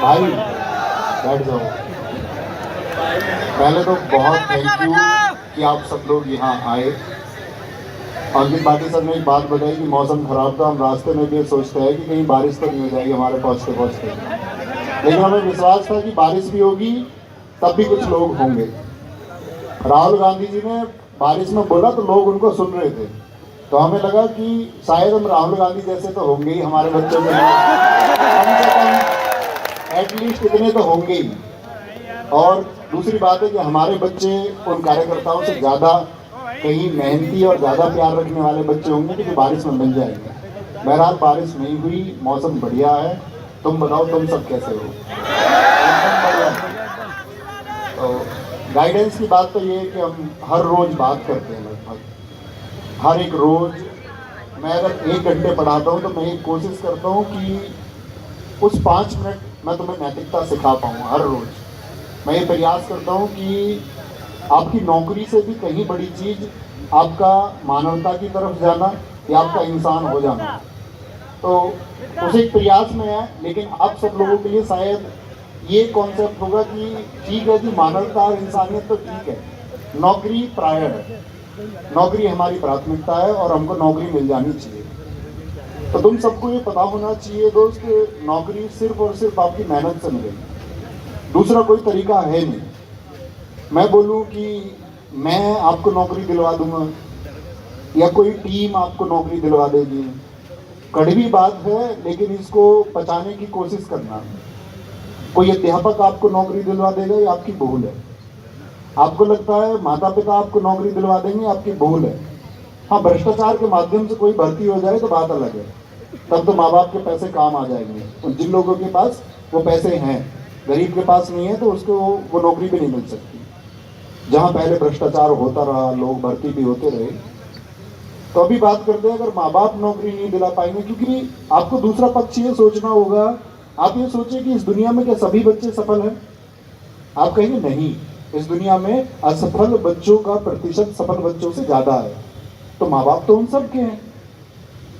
भाई बैठ जाओ। पहले तो बहुत थैंक यू कि आप सब लोग यहाँ आए। और फिर बाकी सब ने एक बात बताई कि मौसम खराब था, हम रास्ते में भी ये सोचते हैं कि कहीं बारिश तो नहीं हो जाएगी हमारे पहुँचते पहुँचते, लेकिन हमें विश्वास था कि बारिश भी होगी, तब भी कुछ लोग होंगे। राहुल गांधी जी ने बारिश में बोला तो लोग उनको सुन रहे थे, तो हमें लगा कि शायद हम राहुल गांधी जैसे तो होंगे ही हमारे बच्चों के लिए, कम से कम एटलीस्ट इतने तो होंगे ही। और दूसरी बात है कि हमारे बच्चे उन कार्यकर्ताओं से ज़्यादा कहीं मेहनती और ज़्यादा प्यार रखने वाले बच्चे होंगे कि जो बारिश में मिल जाएंगे। बहरहाल बारिश नहीं हुई, मौसम बढ़िया है। तुम बताओ तुम सब कैसे हो? एकदम बढ़िया। तो गाइडेंस की बात तो ये है कि हम हर रोज़ बात करते हैं, लगभग हर एक रोज़। मैं अगर 1 घंटे पढ़ाता हूँ तो मैं एक कोशिश करता हूँ कि उस 5 मिनट मैं तुम्हें नैतिकता सिखा पाऊँ हर रोज़। मैं ये प्रयास करता हूँ कि आपकी नौकरी से भी कहीं बड़ी चीज़ आपका मानवता की तरफ जाना या आपका इंसान हो जाना। तो उस एक प्रयास में है, लेकिन आप सब लोगों के लिए शायद ये कॉन्सेप्ट होगा कि ठीक है जी, मानवता और इंसानियत तो ठीक है, नौकरी प्रायर है, नौकरी हमारी प्राथमिकता है और हमको नौकरी मिल जानी चाहिए। तो तुम सबको ये पता होना चाहिए दोस्त, नौकरी सिर्फ और सिर्फ आपकी मेहनत से मिलेगी, दूसरा कोई तरीका है नहीं। मैं बोलूं कि मैं आपको नौकरी दिलवा दूंगा या कोई टीम आपको नौकरी दिलवा देगी, कड़वी बात है, लेकिन इसको पचाने की कोशिश करना। कोई अध्यापक आपको नौकरी दिलवा देगा ये आपकी भूल है। आपको लगता है माता पिता आपको नौकरी दिलवा देंगे, आपकी भूल है। हाँ, भ्रष्टाचार के माध्यम से कोई भर्ती हो जाए तो बात अलग है, तब तो माँ बाप के पैसे काम आ जाएंगे। और जिन लोगों के पास वो पैसे हैं, गरीब के पास नहीं है, तो उसको वो नौकरी भी नहीं मिल सकती। जहाँ पहले भ्रष्टाचार होता रहा, लोग भर्ती भी होते रहे। तो अभी बात करते हैं, अगर माँ बाप नौकरी नहीं दिला पाएंगे, क्योंकि आपको दूसरा पक्ष ये सोचना होगा। आप ये सोचिए कि इस दुनिया में क्या सभी बच्चे सफल हैं? आप कहेंगे नहीं, इस दुनिया में असफल बच्चों का प्रतिशत सफल बच्चों से ज्यादा है। तो माँ बाप तो उन सब के हैं,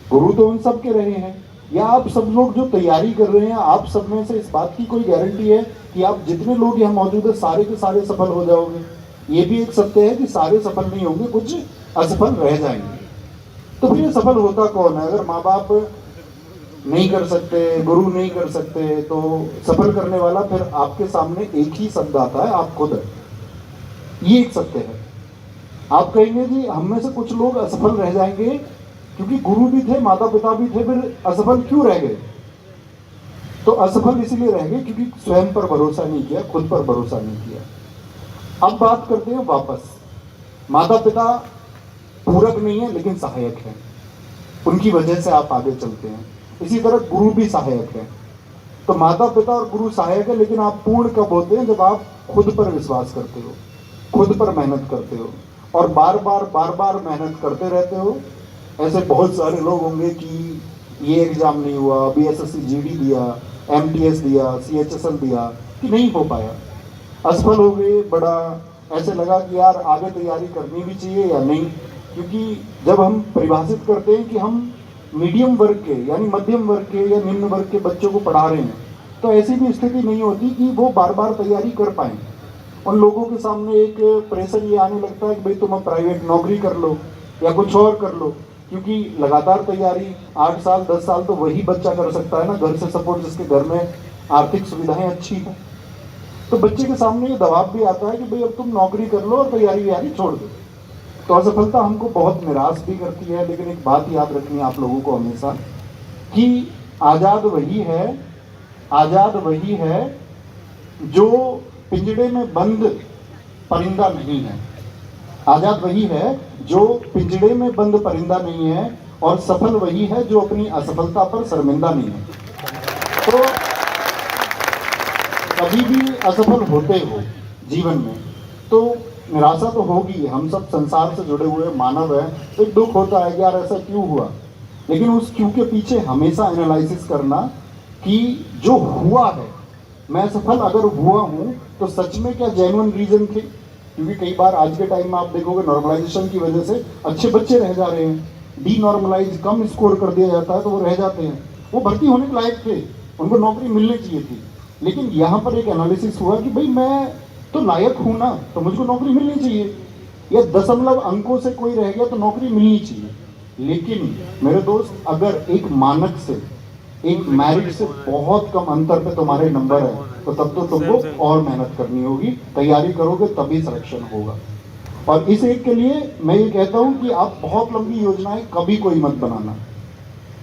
गुरु तो उन सब के रहे हैं। या आप सब लोग जो तैयारी कर रहे हैं, आप सब में से इस बात की कोई गारंटी है कि आप जितने लोग यहाँ मौजूद है सारे के सारे सफल हो जाओगे? ये भी एक सत्य है कि सारे सफल नहीं होंगे, कुछ असफल रह जाएंगे। तो फिर सफल होता कौन है? अगर माँ बाप नहीं कर सकते, गुरु नहीं कर सकते, तो सफल करने वाला फिर आपके सामने एक ही शब्द आता है, आप खुद है। ये एक सत्य है। आप कहेंगे जी हम में से कुछ लोग असफल रह जाएंगे क्योंकि गुरु भी थे, माता पिता भी थे, फिर असफल क्यों रह गए? तो असफल इसलिए रह गए क्योंकि स्वयं पर भरोसा नहीं किया, खुद पर भरोसा नहीं किया। अब बात करते हैं वापस, माता पिता पूरक नहीं है लेकिन सहायक है, उनकी वजह से आप आगे चलते हैं। इसी तरह गुरु भी सहायक है। तो माता पिता और गुरु सहायक है, लेकिन आप पूर्ण कब होते हैं? जब आप खुद पर विश्वास करते हो, खुद पर मेहनत करते हो और बार बार मेहनत करते रहते हो। ऐसे बहुत सारे लोग होंगे कि ये एग्जाम नहीं हुआ, बीएसएससी जीडी दिया, एमटीएस दिया, सीएचएसएल दिया, कि नहीं हो पाया, असफल हो गए। बड़ा ऐसे लगा कि यार आगे तैयारी करनी भी चाहिए या नहीं, क्योंकि जब हम परिभाषित करते हैं कि हम मीडियम वर्ग के यानी मध्यम वर्ग के या निम्न वर्ग के बच्चों को पढ़ा रहे हैं, तो ऐसी भी स्थिति नहीं होती कि वो बार बार तैयारी कर पाएँ। उन लोगों के सामने एक प्रेशर ये आने लगता है कि भाई तुम अब प्राइवेट नौकरी कर लो या कुछ और कर लो, क्योंकि लगातार तैयारी 8 साल 10 साल तो वही बच्चा कर सकता है ना, घर से सपोर्ट, जिसके घर में आर्थिक सुविधाएं अच्छी हैं। तो बच्चे के सामने ये दबाव भी आता है कि भाई अब तुम नौकरी कर लो और तैयारी छोड़ दो। तो असफलता हमको बहुत निराश भी करती है, लेकिन एक बात याद रखनी है आप लोगों को हमेशा कि आज़ाद वही है जो पिंजड़े में बंद परिंदा नहीं है। आजाद वही है जो पिंजड़े में बंद परिंदा नहीं है, और सफल वही है जो अपनी असफलता पर शर्मिंदा नहीं है। तो कभी भी असफल होते हो जीवन में तो निराशा तो होगी, हम सब संसार से जुड़े हुए मानव हैं, तो एक दुख होता है कि यार ऐसा क्यों हुआ। लेकिन उस क्यों के पीछे हमेशा एनालिसिस करना कि जो हुआ है, मैं सफल अगर हुआ हूं तो सच में क्या जेन्युइन रीजन थे? क्योंकि कई बार आज के टाइम में आप देखोगे नॉर्मलाइजेशन की वजह से अच्छे बच्चे रह जा रहे हैं, डी नॉर्मलाइज कम स्कोर कर दिया जाता है तो वो रह जाते हैं। वो भर्ती होने के लायक थे, उनको नौकरी मिलनी चाहिए थी, लेकिन यहाँ पर एक एनालिसिस हुआ कि भाई मैं तो लायक हूँ ना, तो मुझको नौकरी मिलनी चाहिए, या दशमलव अंकों से कोई रह गया तो नौकरी मिलनी चाहिए। लेकिन मेरे दोस्त, अगर एक मानक से, एक मेरिट से बहुत कम अंतर पे तुम्हारे नंबर है, तो तब तो तुमको और मेहनत करनी होगी, तैयारी करोगे तभी सिलेक्शन होगा। और इस एक के लिए मैं ये कहता हूँ कि आप बहुत लंबी योजनाएं कभी कोई मत बनाना।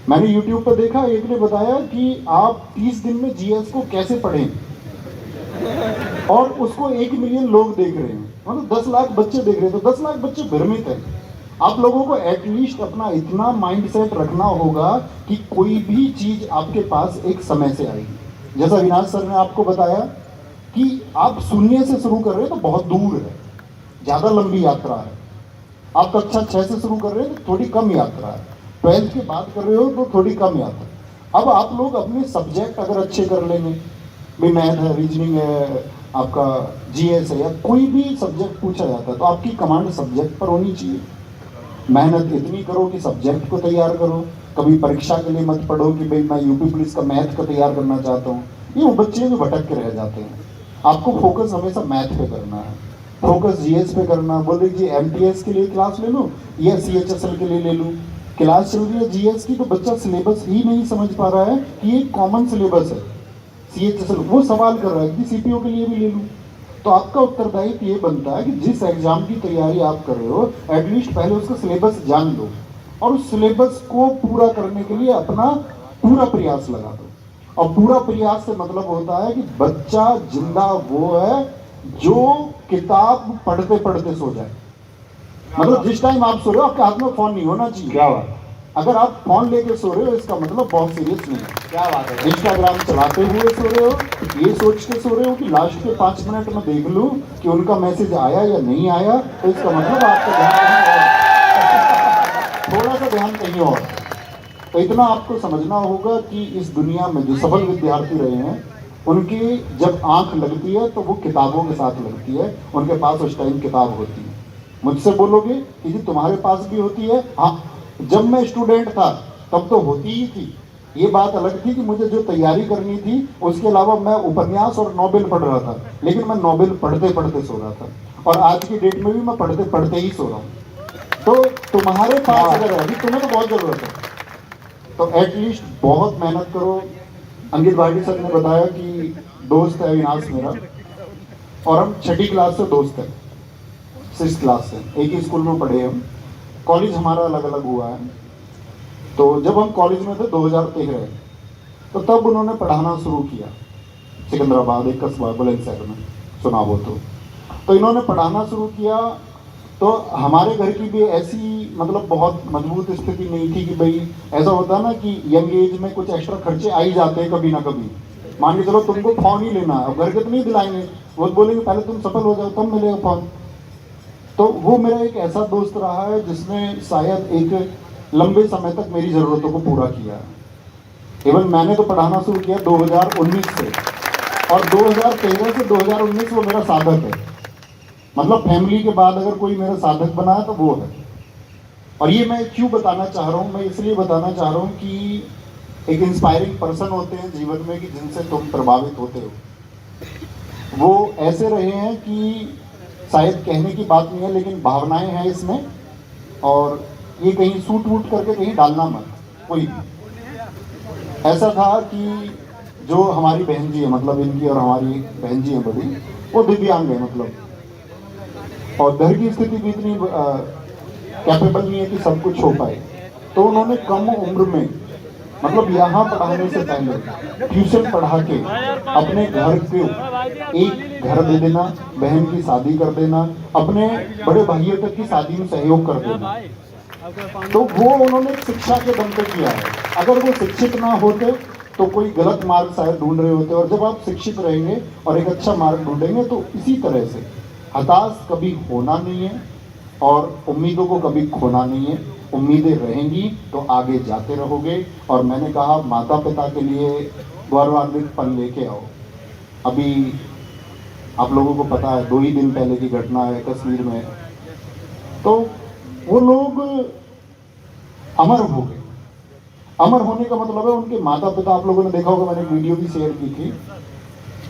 मैंने YouTube पर देखा, एक ने बताया कि आप 30 दिन में जीएस को कैसे पढ़ें, और उसको 1 मिलियन लोग देख रहे हैं, मतलब 10 लाख बच्चे देख रहे हैं, तो 10 लाख बच्चे भ्रमित हैं। आप लोगों को एटलीस्ट अपना इतना माइंडसेट रखना होगा कि कोई भी चीज आपके पास एक समय से आएगी। जैसा विनाश सर ने आपको बताया कि आप शून्य से शुरू कर रहे हैं तो बहुत दूर है, ज्यादा लंबी यात्रा है। आप कक्षा 6 से शुरू कर रहे हैं तो थोड़ी कम यात्रा है, 12th की बात कर रहे हो तो थोड़ी कम यात्रा। अब आप लोग अपने सब्जेक्ट अगर अच्छे कर लेंगे, भी मैथ है, रीजनिंग है, आपका जीएस है, या कोई भी सब्जेक्ट पूछा जाता है, तो आपकी कमांड सब्जेक्ट पर होनी चाहिए। मेहनत इतनी करो कि सब्जेक्ट को तैयार करो। कभी परीक्षा के लिए मत पढ़ो कि भाई मैं यूपी पुलिस का मैथ को तैयार करना चाहता हूँ, ये वो बच्चे जो भटक के रह जाते हैं। आपको फोकस हमेशा मैथ पे करना है, फोकस जीएस पे करना। बोल रही एमटीएस के लिए क्लास ले लूँ या सीएचएसएल के लिए ले लूँ, क्लास चल रही है जीएस की, तो बच्चा सिलेबस ही नहीं समझ पा रहा है कि ये कॉमन सिलेबस है। सीएचएसएल वो सवाल कर रहा है कि सीपीओ के लिए भी ले लूँ। तो आपका उत्तरदायित्व ये बनता है कि जिस एग्जाम की तैयारी आप कर रहे हो, एटलीस्ट पहले उसका सिलेबस जान लो, और उस सिलेबस को पूरा करने के लिए अपना पूरा प्रयास लगा दो। और पूरा प्रयास से मतलब होता है कि बच्चा जिंदा वो है जो किताब पढ़ते पढ़ते सो जाए। मतलब जिस टाइम आप सो रहे हो आपके हाथ में फोन नहीं होना चाहिए। क्या बात, अगर आप फोन लेके सो रहे हो इसका मतलब बहुत सीरियस नहीं है। क्या बात है, इंस्टाग्राम चलाते हुए सो रहे हो, ये सोच के सो रहे हो कि लास्ट के 5 मिनट में देख लूं कि उनका मैसेज आया या नहीं आया, तो इसका मतलब आपका ध्यान थोड़ा सा ध्यान कहीं और। तो इतना आपको समझना होगा कि इस दुनिया में जो सफल विद्यार्थी रहे हैं, उनकी जब आंख लगती है तो वो किताबों के साथ लगती है, उनके पास उस टाइम किताब होती है। मुझसे बोलोगे कि जी तुम्हारे पास भी होती है, हाँ, जब मैं स्टूडेंट था तब तो होती ही थी। ये बात अलग थी कि मुझे जो तैयारी करनी थी उसके अलावा मैं उपन्यास और नोबेल पढ़ रहा था, लेकिन मैं नोबेल पढ़ते पढ़ते सो रहा था, और आज की डेट में भी मैं पढ़ते पढ़ते ही सो रहा हूँ। तो तुम्हारे पास अगर है, अभी तुम्हें तो बहुत जरूरत है, तो एटलीस्ट बहुत मेहनत करो। अंकित भाटी सर ने बताया कि दोस्त है विनाश मेरा, और हम 6ठी क्लास से दोस्त है, 6th क्लास से एक ही स्कूल में पढ़े हम। कॉलेज हमारा अलग अलग हुआ है। तो जब हम कॉलेज में थे 2013, तो तब उन्होंने पढ़ाना शुरू किया सिकंदराबाद, एक कस्बा बुलंदशहर में, सुना हो तो इन्होंने पढ़ाना शुरू किया। तो हमारे घर की भी ऐसी मतलब बहुत मजबूत स्थिति नहीं थी कि भाई ऐसा होता ना कि यंग एज में कुछ एक्स्ट्रा खर्चे आ ही जाते हैं कभी ना कभी। मान के चलो तुमको फोन ही लेना है, अब घर के तो नहीं दिलाएंगे, वो बोलेंगे पहले तुम सफल हो जाओ तब मिलेगा फोन। तो वो मेरा एक ऐसा दोस्त रहा है जिसने शायद एक लंबे समय तक मेरी ज़रूरतों को पूरा किया। इवन मैंने तो पढ़ाना शुरू किया 2019 से, और 2013 से 2019 वो मेरा साधक है। मतलब फैमिली के बाद अगर कोई मेरा साधक बना है तो वो है। और ये मैं क्यों बताना चाह रहा हूँ, मैं इसलिए बताना चाह रहा हूँ कि एक इंस्पायरिंग पर्सन होते हैं जीवन में कि जिनसे तुम प्रभावित होते हो। वो ऐसे रहे हैं कि शायद कहने की बात नहीं है, लेकिन भावनाएं हैं इसमें, और ये कहीं सूट वूट करके कहीं डालना मत कोई भी। ऐसा था कि जो हमारी बहन जी है, मतलब इनकी और हमारी बहन जी है बड़ी, वो दिव्यांग है मतलब, और घर की स्थिति भी इतनी कैपेबल नहीं है कि सब कुछ हो पाए। तो उन्होंने कम उम्र में, मतलब यहाँ पढ़ाने से पहले ट्यूशन पढ़ा के अपने घर के एक घर दे देना, बहन की शादी कर देना, अपने बड़े भाइयों तक की शादी में सहयोग कर देना। तो वो उन्होंने शिक्षा के दम पे किया है। अगर वो शिक्षित ना होते तो कोई गलत मार्ग शायद ढूंढ रहे होते, और जब आप शिक्षित रहेंगे और एक अच्छा मार्ग ढूंढेंगे तो इसी तरह से हताश कभी होना नहीं है और उम्मीदों को कभी खोना नहीं है। उम्मीदें रहेंगी तो आगे जाते रहोगे। और मैंने कहा माता पिता के लिए गौरवान्वित पल लेके आओ। अभी आप लोगों को पता है 2 ही दिन पहले की घटना है कश्मीर में, तो वो लोग अमर हो गए। अमर होने का मतलब है उनके माता पिता, आप लोगों ने देखा होगा, मैंने वीडियो भी शेयर की थी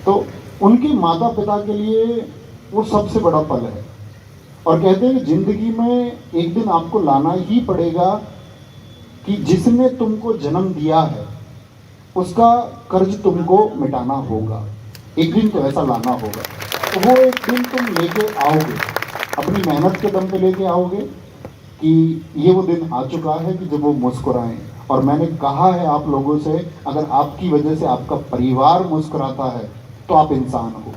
तो उनके माता पिता के लिए वो सबसे बड़ा पल है। और कहते हैं कि जिंदगी में एक दिन आपको लाना ही पड़ेगा कि जिसने तुमको जन्म दिया है उसका कर्ज तुमको मिटाना होगा। एक दिन तो ऐसा लाना होगा, तो वो एक दिन तुम लेके आओगे, अपनी मेहनत के दम पे लेके आओगे कि ये वो दिन आ चुका है कि जब वो मुस्कुराएं। और मैंने कहा है आप लोगों से, अगर आपकी वजह से आपका परिवार मुस्कुराता है तो आप इंसान हो।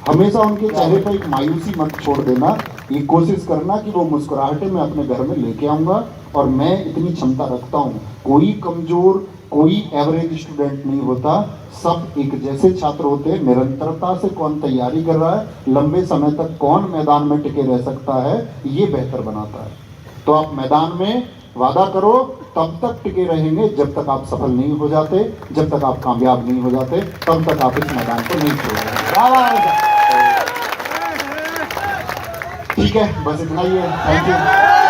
हमेशा उनके चेहरे पर एक मायूसी मत छोड़ देना, ये कोशिश करना कि वो मुस्कुराहटें मैं अपने घर में लेके आऊँगा। और मैं इतनी क्षमता रखता हूँ, कोई कमज़ोर कोई एवरेज स्टूडेंट नहीं होता, सब एक जैसे छात्र होते हैं। निरंतरता से कौन तैयारी कर रहा है, लंबे समय तक कौन मैदान में टिके रह सकता है, ये बेहतर बनाता है। तो आप मैदान में वादा करो, तब तक टिके रहेंगे जब तक आप सफल नहीं हो जाते, जब तक आप कामयाब नहीं हो जाते, तब तक आप इस मैदान को नहीं छोड़ेंगे। ठीक है, बस इतना ही है। Thank you.